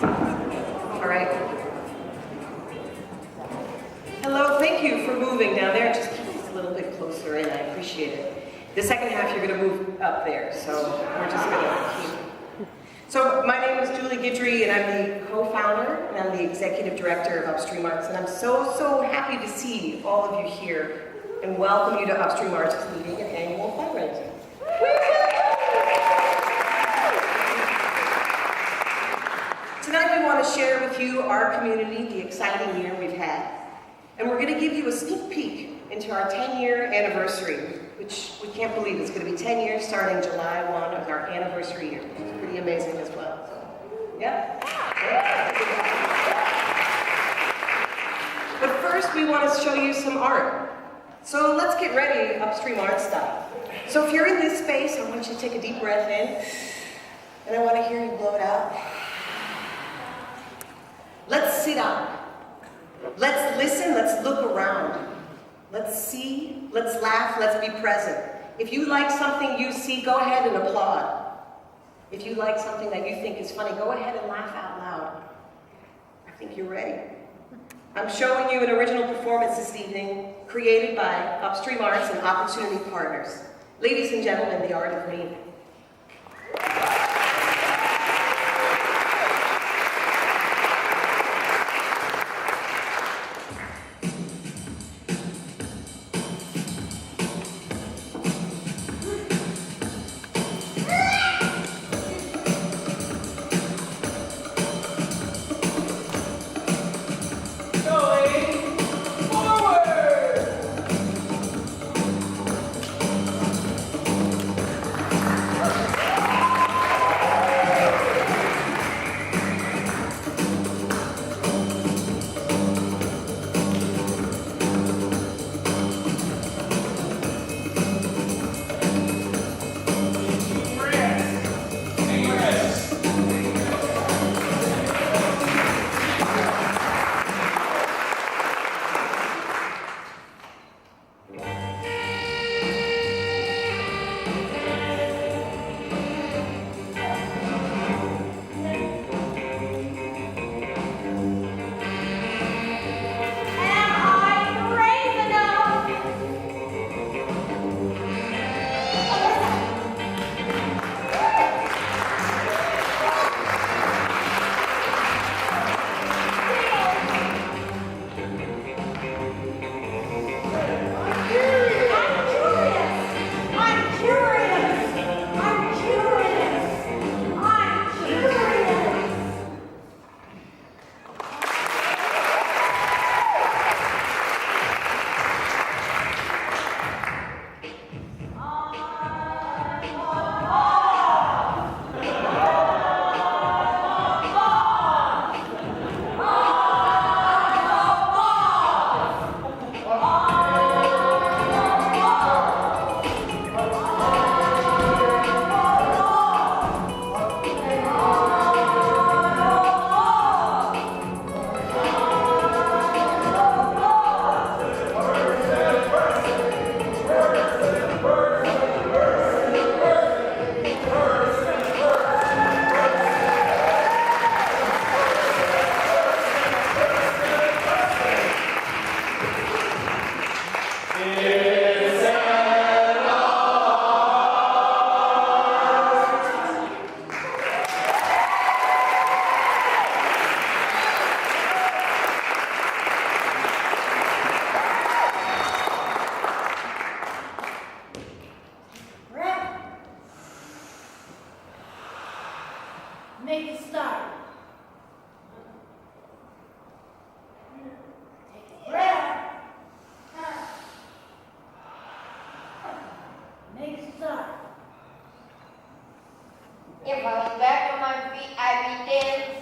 All right. Hello, thank you for moving down there. Just keep us a little bit closer in, I appreciate it. The second half, you're gonna move up there, so we're just gonna keep. So my name is Julie Guidry, and I'm the co-founder, and I'm the executive director of Upstream Arts, and I'm so happy to see all of you here, and welcome you to Upstream Arts meeting and annual fundraiser. Tonight we want to share with you, our community, the exciting year we've had. And we're going to give you a sneak peek into our 10-year anniversary, which we can't believe it's going to be 10 years starting July 1 of our anniversary year. It's pretty amazing as well. So, yeah. But first we want to show you some art. So let's get ready, Upstream Art style. So if you're in this space, I want you to take a deep breath in, and I want to hear you blow it out. Let's sit down. Let's listen, let's look around. Let's see, let's laugh, let's be present. If you like something you see, go ahead and applaud. If you like something that you think is funny, go ahead and laugh out loud. I think you're ready. I'm showing you an original performance this evening, created by Upstream Arts and Opportunity Partners. Ladies and gentlemen, The Art of Me. Make it start. Take a breath. Make it start. If I was back on my feet, I'd be dancing.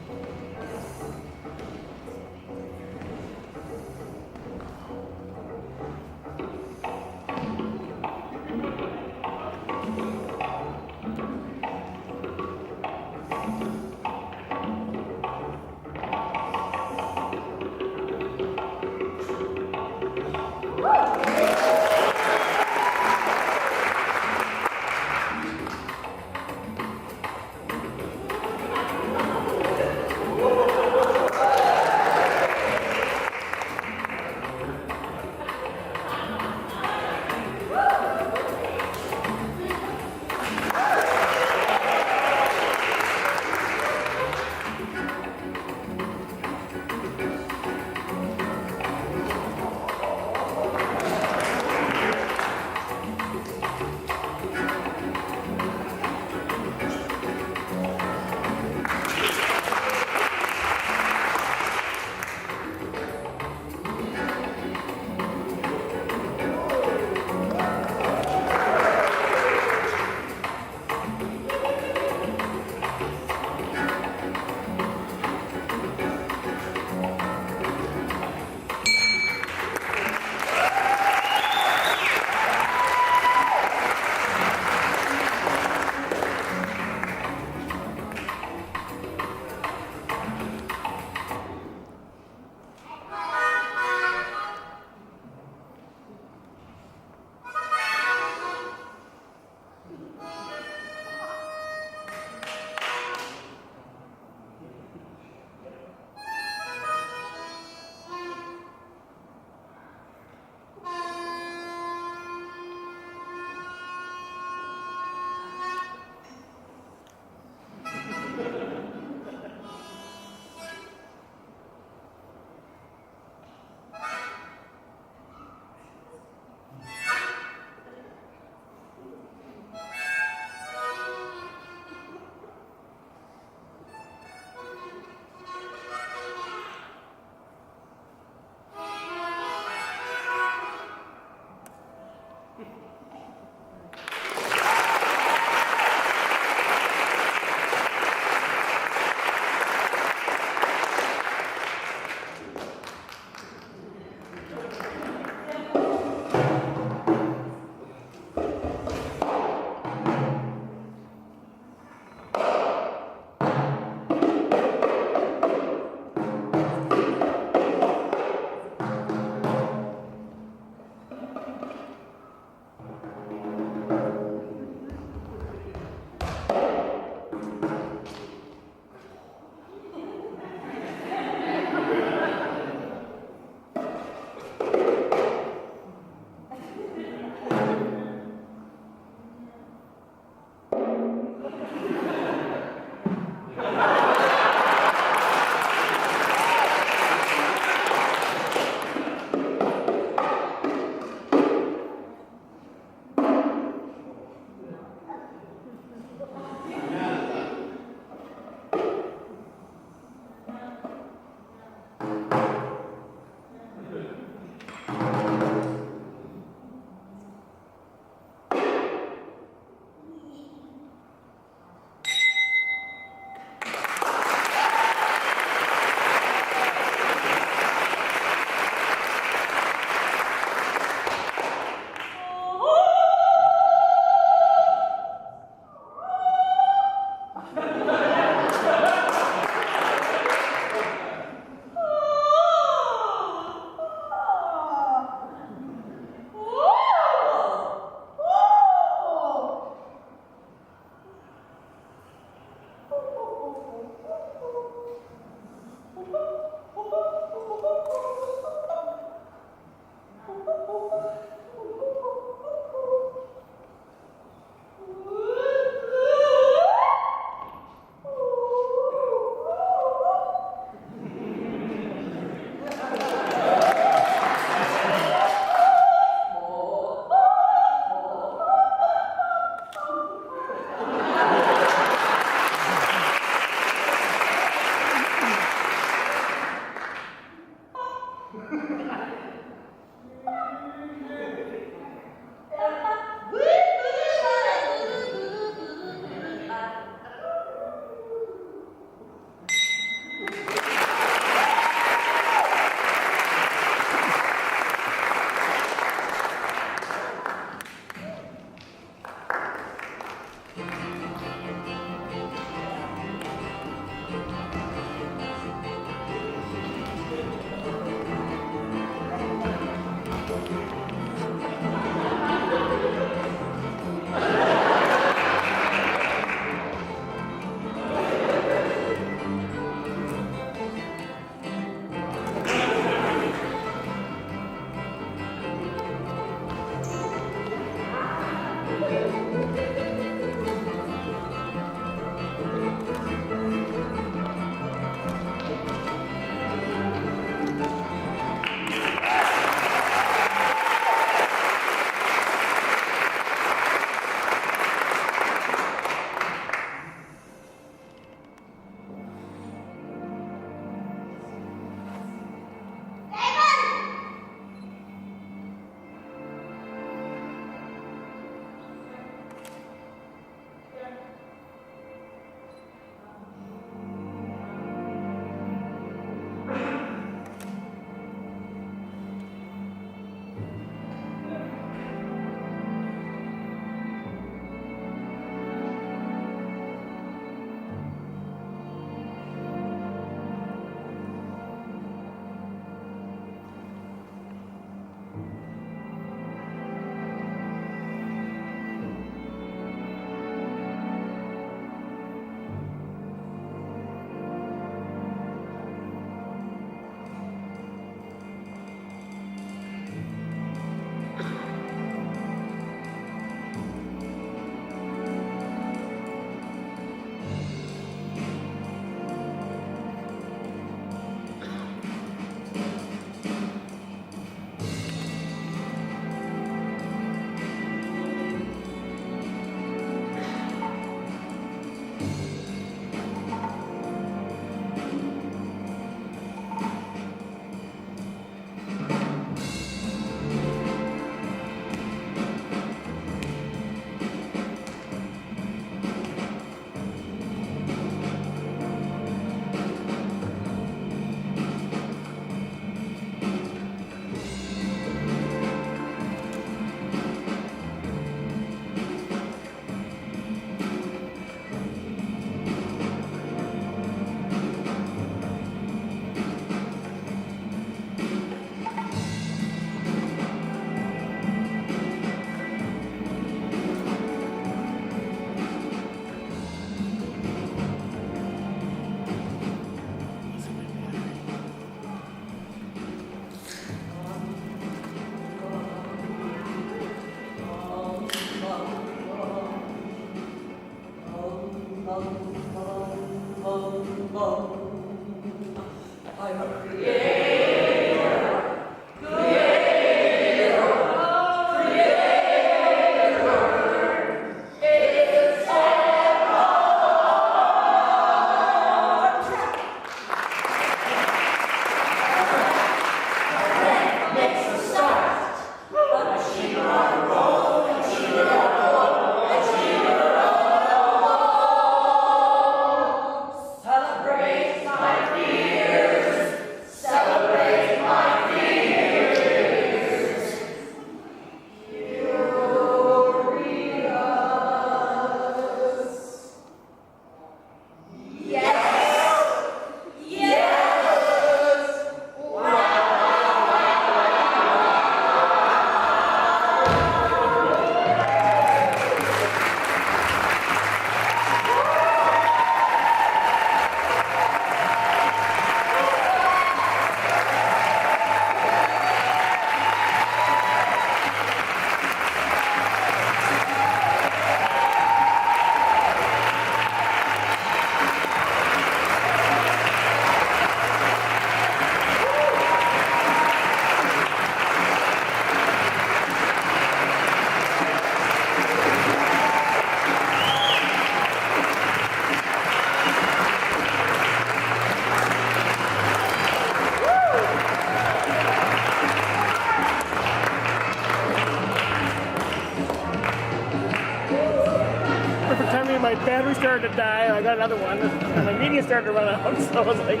battery started to die, and I got another one, and my media started to run out, so I was like...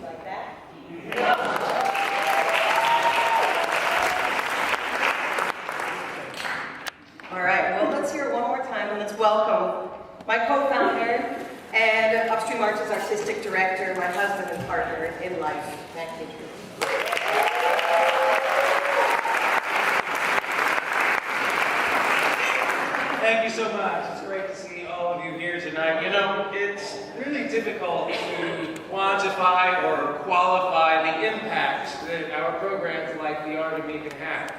Like that? All right, well, let's hear it one more time, and let's welcome my co-founder and Upstream Arts' artistic director, my husband and partner in life, Matt Kitcher. Thank you so much. It's great to see all of you here tonight. You know, it's really difficult to quantify or qualify the impact that our programs like The Art of Me can have.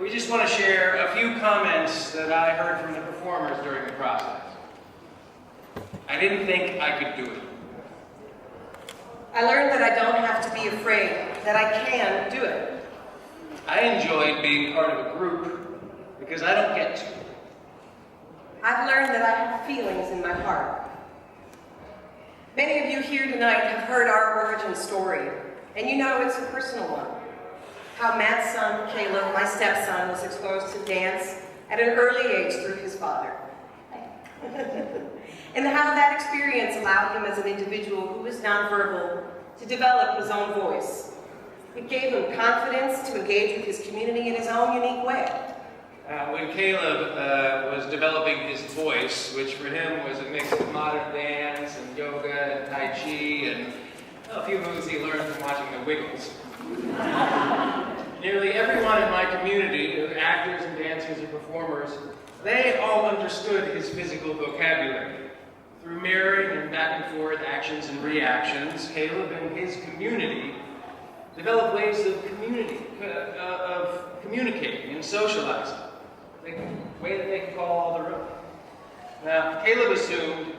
We just want to share a few comments that I heard from the performers during the process. I didn't think I could do it. I learned that I don't have to be afraid, that I can do it. I enjoyed being part of a group because I don't get to. I've learned that I have feelings in my heart. Many of you here tonight have heard our origin story, and you know it's a personal one. How Matt's son, Caleb, my stepson, was exposed to dance at an early age through his father. And how that experience allowed him as an individual who was nonverbal to develop his own voice. It gave him confidence to engage with his community in his own unique way. When Caleb was developing his voice, which for him was a mix of modern dance and yoga and Tai Chi and a few moves he learned from watching The Wiggles. Nearly everyone in my community, actors and dancers and performers, they all understood his physical vocabulary. Through mirroring and back and forth actions and reactions, Caleb and his community developed ways of communicating and socializing. A way that they could call all the room. Now, Caleb assumed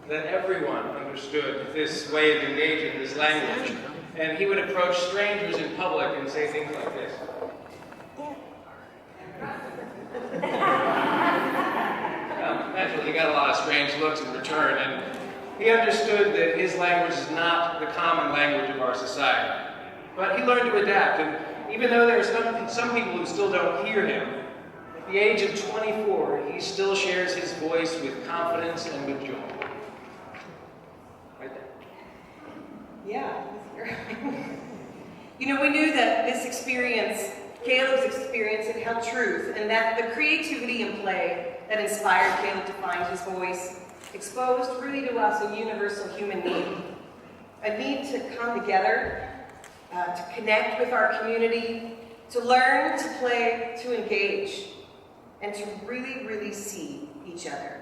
that everyone understood this way of engaging, this language, and he would approach strangers in public and say things like this. Well, naturally, he got a lot of strange looks in return, and he understood that his language is not the common language of our society. But he learned to adapt, and even though there are some people who still don't hear him, at the age of 24, he still shares his voice with confidence and with joy. Right there. Yeah. You know, we knew that this experience, Caleb's experience, had held truth, and that the creativity and play that inspired Caleb to find his voice exposed really to us a universal human need. A need to come together, to connect with our community, to learn, to play, to engage, and to really, really see each other.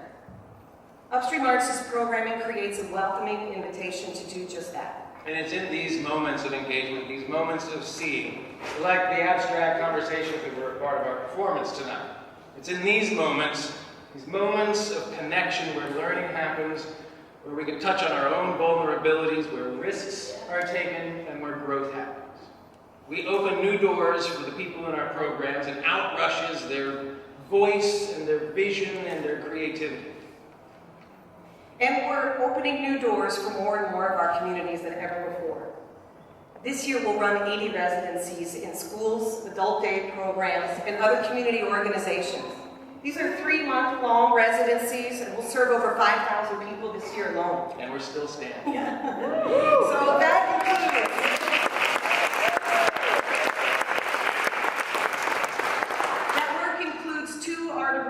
Upstream Arts' programming creates a welcoming invitation to do just that. And it's in these moments of engagement, these moments of seeing, like the abstract conversations that were a part of our performance tonight. It's in these moments of connection where learning happens, where we can touch on our own vulnerabilities, where risks are taken, and where growth happens. We open new doors for the people in our programs and outrushes their voice and their vision and their creativity. And we're opening new doors for more and more of our communities than ever before. This year we'll run 80 residencies in schools, adult day programs, and other community organizations. These are 3-month-long residencies, and we'll serve over 5,000 people this year alone. And we're still standing. So that includes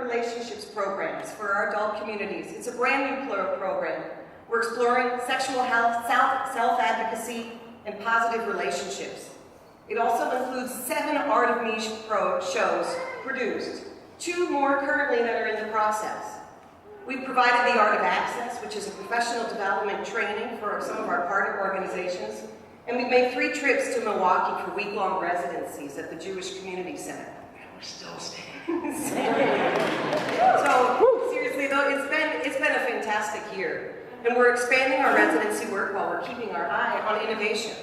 relationships programs for our adult communities. It's a brand new program. We're exploring sexual health, self-advocacy, and positive relationships. It also includes 7 Art of Me shows produced, 2 more currently that are in the process. We've provided the Art of Access, which is a professional development training for some of our partner organizations. And we've made 3 trips to Milwaukee for week-long residencies at the Jewish Community Center. And we're still staying. So, seriously though, it's been a fantastic year. And we're expanding our residency work while we're keeping our eye on innovation.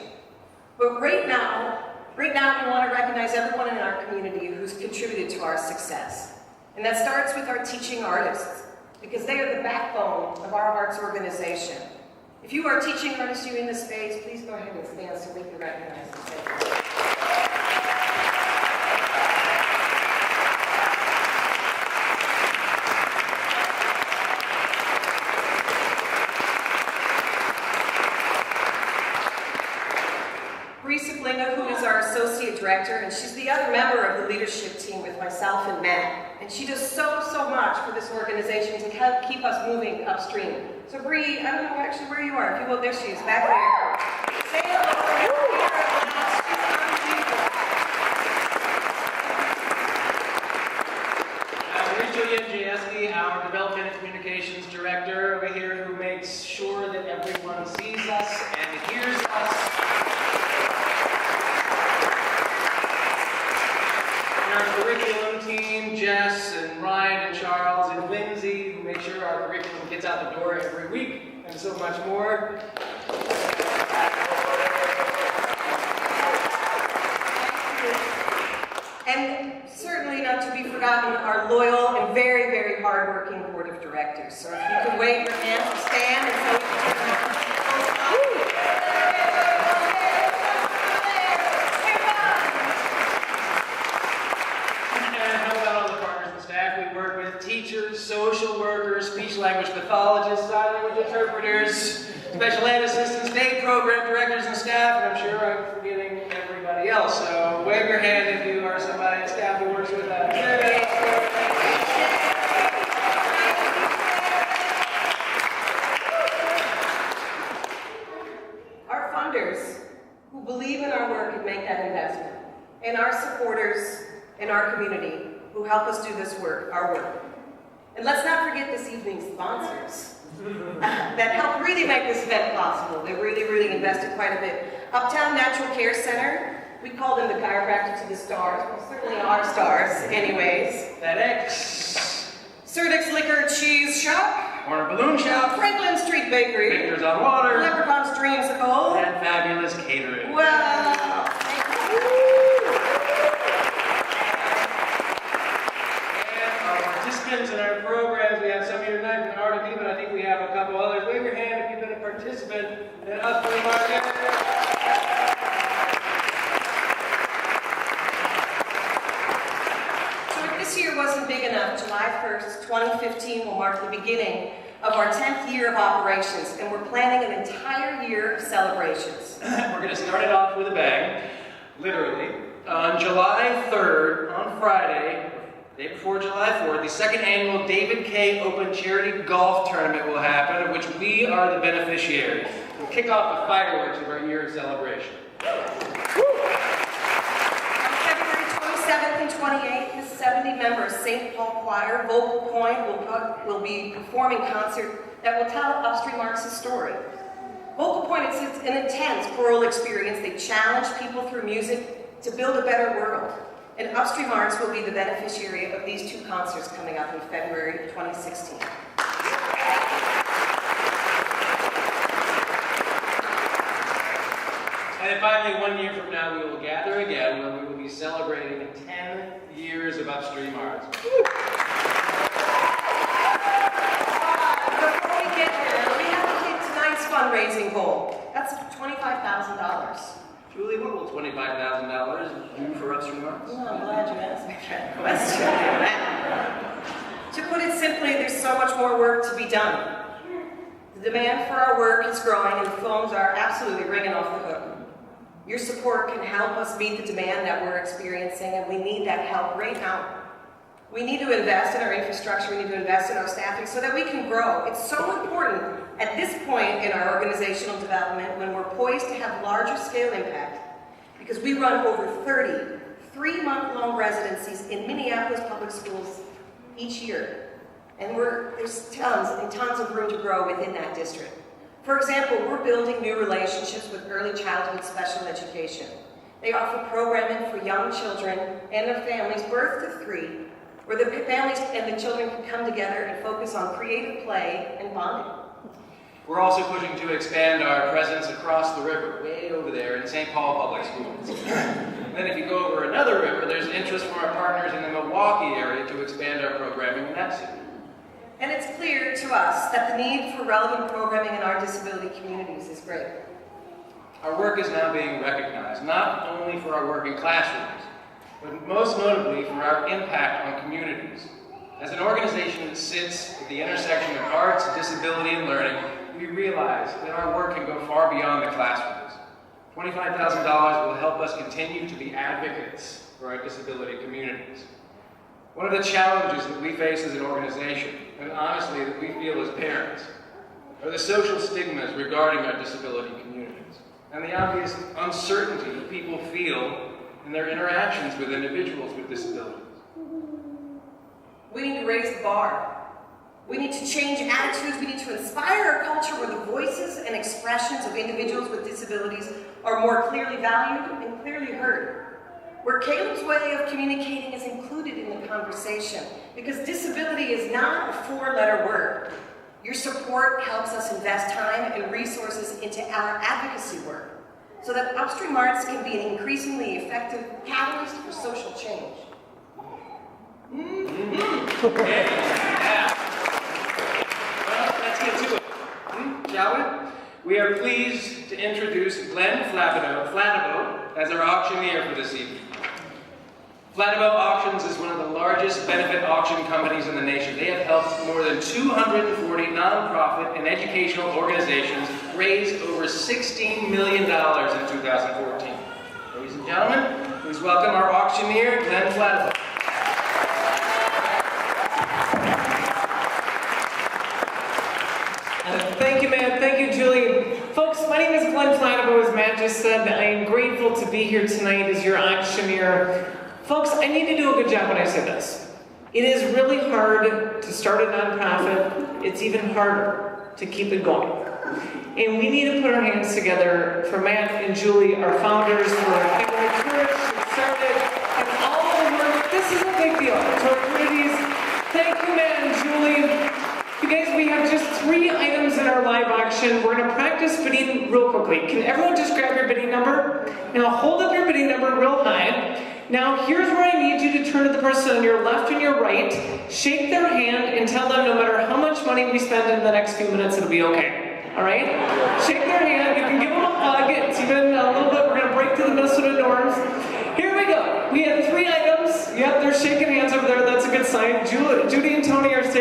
But right now we want to recognize everyone in our community who's contributed to our success. And that starts with our teaching artists, because they are the backbone of our arts organization. If you are a teaching artist, you're in this space, please go ahead and stand so we can recognize you. Who is our associate director, and she's the other member of the leadership team with myself and Matt. And she does so much for this organization to help keep us moving upstream. So Bree, I don't know actually where you are. If you will, there she is, back there. Say hello. Our Development and Communications Director over here, who makes sure that everyone sees us and hears us. And our curriculum team, Jess and Ryan and Charles and Lindsay, who make sure our curriculum gets out the door every week, and so much more. And certainly not to be forgotten, our loyal and very hardworking board of directors. So if you could wave your hands or stand, and so we can And how about all the partners and staff we work with? Teachers, social workers, speech language pathologists, sign language interpreters, special ed assistants, state program directors and staff, and I'm sure I'm forgetting everybody else. So wave your hand if you are somebody on staff who works with us. Our funders who believe in our work and make that investment, and our supporters in our community who help us do this work, our work. And let's not forget this evening's sponsors that helped really make this event possible. They really invested quite a bit. Uptown Natural Care Center, we call them the chiropractor to the stars. Well, certainly our stars, anyways. FedEx. Surdix Liquor Cheese Shop. Corner Balloon Shop. Franklin Street Bakery. Victor's on Water. Leprechaun's Dreamsicle. And Fabulous Catering. Wow. Participants in our programs, we have some here tonight from R2B, but I think we have a couple others. Wave your hand if you've been a participant in Upstream Market. So if this year wasn't big enough, July 1st, 2015 will mark the beginning of our 10th year of operations, and we're planning an entire year of celebrations. We're going to start it off with a bang, literally. On July 3rd, on Friday, day before July 4th, the second annual David K. Open Charity Golf Tournament will happen, of which we are the beneficiaries. We'll kick off the fireworks of our year of celebration. On February 27th and 28th, the 70-member St. Paul Choir Vocal Point will be performing a concert that will tell Upstream Arts' story. Vocal Point is an intense choral experience. They challenge people through music to build a better world. And Upstream Arts will be the beneficiary of these 2 concerts coming up in February 2016. And then finally, 1 year from now, we will gather again when we will be celebrating 10 years of Upstream Arts. Before we get there, we have to hit tonight's fundraising goal. That's $25,000. Julie, what will $25,000 do for Upstream Arts? Well, I'm glad you asked me that question. To put it simply, there's so much more work to be done. The demand for our work is growing, and the phones are absolutely ringing off the hook. Your support can help us meet the demand that we're experiencing, and we need that help right now. We need to invest in our infrastructure, we need to invest in our staffing so that we can grow. It's so important at this point in our organizational development when we're poised to have larger scale impact, because we run over 30 3-month-long residencies in Minneapolis public schools each year. And there's tons and tons of room to grow within that district. For example, we're building new relationships with early childhood special education. They offer programming for young children and their families, birth to 3, where the families and the children can come together and focus on creative play and bonding. We're also pushing to expand our presence across the river, way over there in St. Paul Public Schools. Then if you go over another river, there's interest from our partners in the Milwaukee area to expand our programming in that city. And it's clear to us that the need for relevant programming in our disability communities is great. Our work is now being recognized, not only for our work in classrooms, but most notably for our impact on communities. As an organization that sits at the intersection of arts, disability, and learning, we realize that our work can go far beyond the classrooms. $25,000 will help us continue to be advocates for our disability communities. One of the challenges that we face as an organization, and honestly that we feel as parents, are the social stigmas regarding our disability communities, and the obvious uncertainty that people feel in their interactions with individuals with disabilities. We need to raise the bar. We need to change attitudes. We need to inspire a culture where the voices and expressions of individuals with disabilities are more clearly valued and clearly heard. Where Caleb's way of communicating is included in the conversation, because disability is not a 4-letter word. Your support helps us invest time and resources into our advocacy work, so that Upstream Arts can be an increasingly effective catalyst for social change. Yeah. Well, let's get to it, shall we? We are pleased to introduce Glenn Flanaboe as our auctioneer for this evening. Flanaboe Auctions is one of the largest benefit auction companies in the nation. They have helped more than 240 nonprofit and educational organizations raise over $16 million in 2014. Ladies and gentlemen, please welcome our auctioneer, Glenn Flanaboe. Thank you, Matt. Thank you, Julie. Folks, my name is Glenn Flanaboe. As Matt just said, I am grateful to be here tonight as your auctioneer. Folks, I need to do a good job when I say this. It is really hard to start a nonprofit. It's even harder to keep it going. And we need to put our hands together for Matt and Julie, our founders, for giving the courage to start it, and all the work. This is a big deal to our communities. Thank you, Matt and Julie. You guys, we have just 3 items in our live auction. We're going to practice bidding real quickly. Can everyone just grab your bidding number? Now hold up your bidding number real high. Now here's where I need you to turn to the person on your left and your right, shake their hand, and tell them no matter how much money we spend in the next few minutes, it'll be okay. All right? Shake their hand. You can give them a hug. It's even a little bit, we're going to break through the Minnesota norms. Here we go. We have 3 items. Yep, they're shaking hands over there. That's a good sign. Judy and Tony are shaking hands.